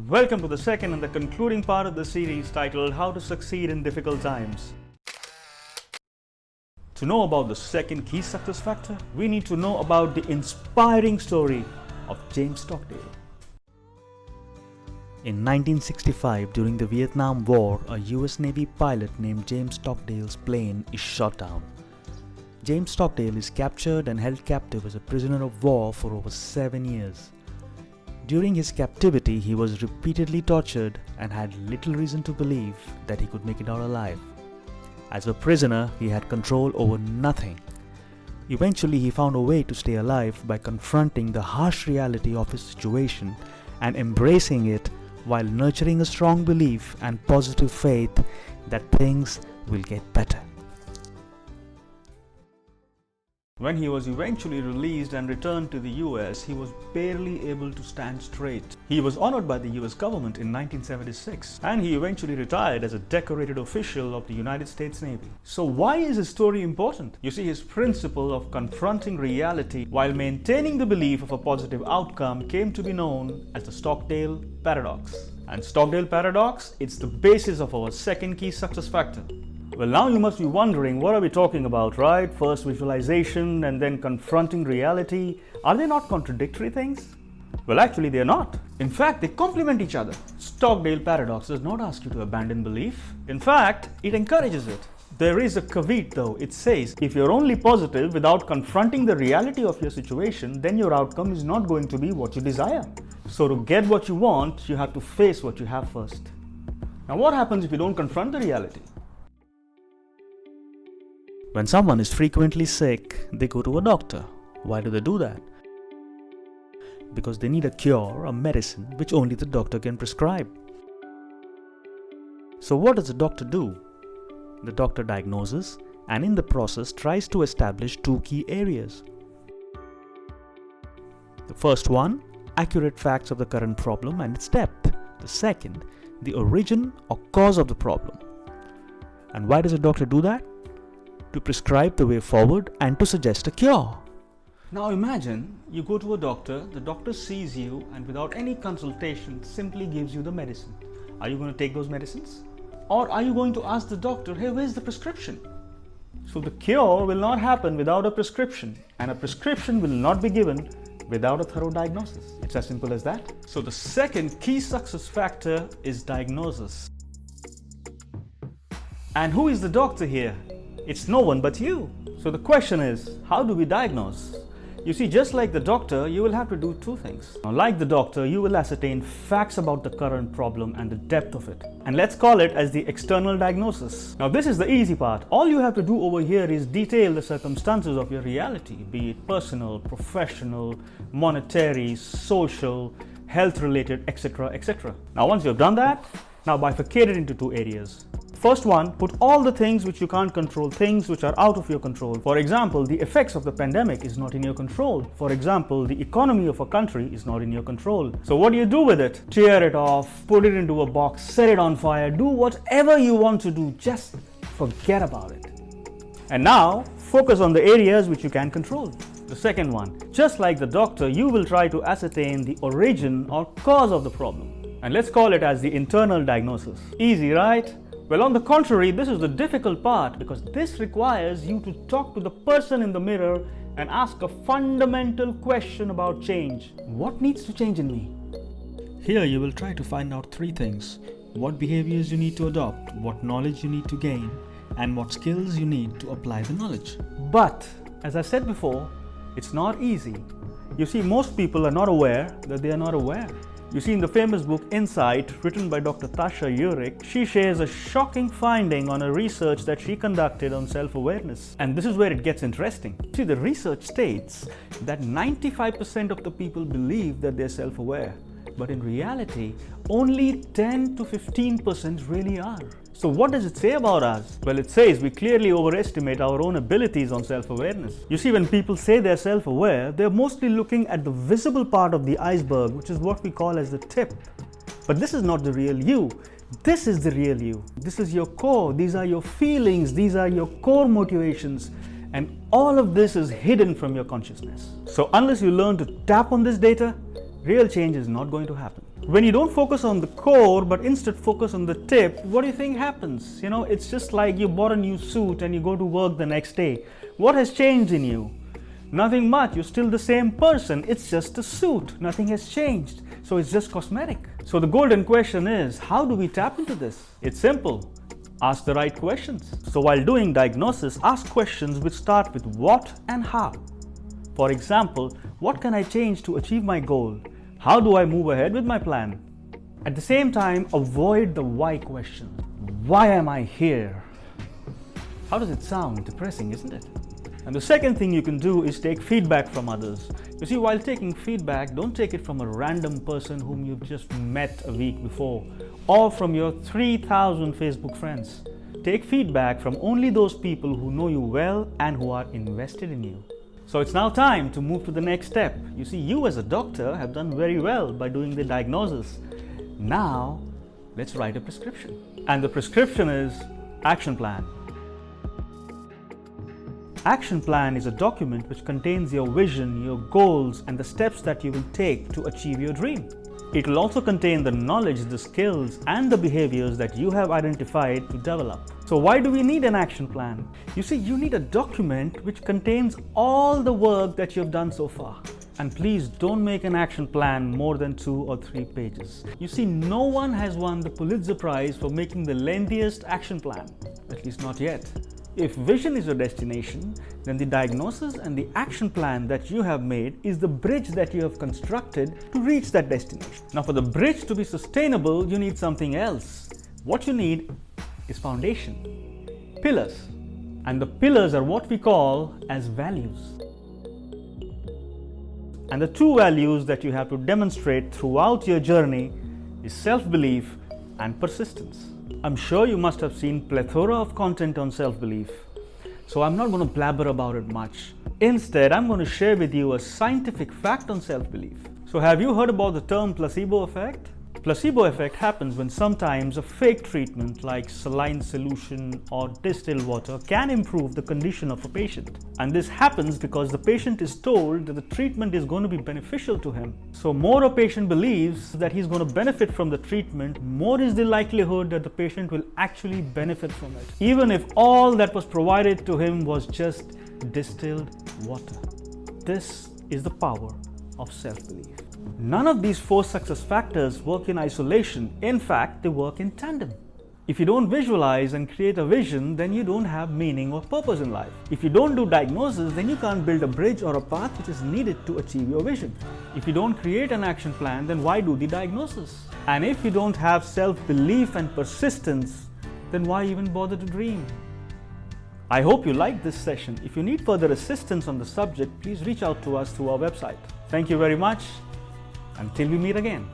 Welcome to the second and the concluding part of the series titled How to Succeed in Difficult Times. To know about the second key success factor, we need to know about the inspiring story of James Stockdale. In 1965, during the Vietnam War, a US Navy pilot named James Stockdale's plane is shot down. James Stockdale is captured and held captive as a prisoner of war for over 7 years. During his captivity, he was repeatedly tortured and had little reason to believe that he could make it out alive. As a prisoner, he had control over nothing. Eventually, he found a way to stay alive by confronting the harsh reality of his situation and embracing it while nurturing a strong belief and positive faith that things will get better. When he was eventually released and returned to the US, he was barely able to stand straight. He was honored by the US government in 1976, and he eventually retired as a decorated official of the United States Navy. So why is his story important? You see, his principle of confronting reality while maintaining the belief of a positive outcome came to be known as the Stockdale Paradox. And Stockdale Paradox, it's the basis of our second key success factor. Well, now you must be wondering, what are we talking about, right? First visualization and then confronting reality. Are they not contradictory things? Well, actually they are not. In fact, they complement each other. Stockdale Paradox does not ask you to abandon belief. In fact, it encourages it. There is a caveat though. It says, if you're only positive without confronting the reality of your situation, then your outcome is not going to be what you desire. So to get what you want, you have to face what you have first. Now what happens if you don't confront the reality? When someone is frequently sick, they go to a doctor. Why do they do that? Because they need a cure, a medicine, which only the doctor can prescribe. So what does the doctor do? The doctor diagnoses and in the process tries to establish two key areas. The first one, accurate facts of the current problem and its depth. The second, the origin or cause of the problem. And why does a doctor do that? To prescribe the way forward and to suggest a cure. Now imagine you go to a doctor, the doctor sees you and without any consultation simply gives you the medicine. Are you going to take those medicines? Or are you going to ask the doctor, hey, where's the prescription? So the cure will not happen without a prescription, and a prescription will not be given without a thorough diagnosis. It's as simple as that. So the second key success factor is diagnosis. And who is the doctor here? It's no one but you. So the question is, how do we diagnose? You see, just like the doctor, you will have to do two things. Now, like the doctor, you will ascertain facts about the current problem and the depth of it. And let's call it as the external diagnosis. Now, this is the easy part. All you have to do over here is detail the circumstances of your reality, be it personal, professional, monetary, social, health-related, etc., etc. Now, once you've done that, now bifurcate it into two areas. First one, put all the things which you can't control, things which are out of your control. For example, the effects of the pandemic is not in your control. For example, the economy of a country is not in your control. So what do you do with it? Tear it off, put it into a box, set it on fire, do whatever you want to do, just forget about it. And now, focus on the areas which you can control. The second one, just like the doctor, you will try to ascertain the origin or cause of the problem. And let's call it as the internal diagnosis. Easy, right? Well, on the contrary, this is the difficult part because this requires you to talk to the person in the mirror and ask a fundamental question about change. What needs to change in me? Here you will try to find out three things: what behaviors you need to adopt, what knowledge you need to gain, and what skills you need to apply the knowledge. But, as I said before, it's not easy. You see, most people are not aware that they are not aware. You see, in the famous book Insight, written by Dr. Tasha Eurich, she shares a shocking finding on a research that she conducted on self-awareness. And this is where it gets interesting. See, the research states that 95% of the people believe that they're self-aware. But in reality, only 10 to 15% really are. So what does it say about us? Well, it says we clearly overestimate our own abilities on self-awareness. You see, when people say they're self-aware, they're mostly looking at the visible part of the iceberg, which is what we call as the tip. But this is not the real you. This is the real you. This is your core. These are your feelings. These are your core motivations. And all of this is hidden from your consciousness. So unless you learn to tap on this data, real change is not going to happen. When you don't focus on the core but instead focus on the tip, what do you think happens? It's just like you bought a new suit and you go to work the next day. What has changed in you? Nothing much. You're still the same person. It's just a suit. Nothing has changed. So it's just cosmetic. So the golden question is, how do we tap into this? It's simple. Ask the right questions. So while doing diagnosis, ask questions which start with what and how. For example, what can I change to achieve my goal? How do I move ahead with my plan? At the same time, avoid the why question. Why am I here? How does it sound? Depressing, isn't it? And the second thing you can do is take feedback from others. You see, while taking feedback, don't take it from a random person whom you've just met a week before or from your 3,000 Facebook friends. Take feedback from only those people who know you well and who are invested in you. So it's now time to move to the next step. You see, you as a doctor have done very well by doing the diagnosis. Now, let's write a prescription. And the prescription is action plan. Action plan is a document which contains your vision, your goals, and the steps that you will take to achieve your dream. It will also contain the knowledge, the skills, and the behaviors that you have identified to develop. So why do we need an action plan? You see, you need a document which contains all the work that you have done so far. And please don't make an action plan more than 2 or 3 pages. You see, no one has won the Pulitzer Prize for making the lengthiest action plan, at least not yet. If vision is your destination, then the diagnosis and the action plan that you have made is the bridge that you have constructed to reach that destination. Now, for the bridge to be sustainable, you need something else. What you need is foundation, pillars. And the pillars are what we call as values. And the 2 values that you have to demonstrate throughout your journey is self-belief and persistence. I'm sure you must have seen plethora of content on self-belief, so I'm not going to blabber about it much. Instead, I'm going to share with you a scientific fact on self-belief. So have you heard about the term placebo effect? Placebo effect happens when sometimes a fake treatment like saline solution or distilled water can improve the condition of a patient. And this happens because the patient is told that the treatment is going to be beneficial to him. So more a patient believes that he's going to benefit from the treatment, more is the likelihood that the patient will actually benefit from it, even if all that was provided to him was just distilled water. This is the power of self-belief. None of these 4 success factors work in isolation. In fact, they work in tandem. If you don't visualize and create a vision, then you don't have meaning or purpose in life. If you don't do diagnosis, then you can't build a bridge or a path which is needed to achieve your vision. If you don't create an action plan, then why do the diagnosis? And if you don't have self-belief and persistence, then why even bother to dream? I hope you liked this session. If you need further assistance on the subject, please reach out to us through our website. Thank you very much. Until we meet again.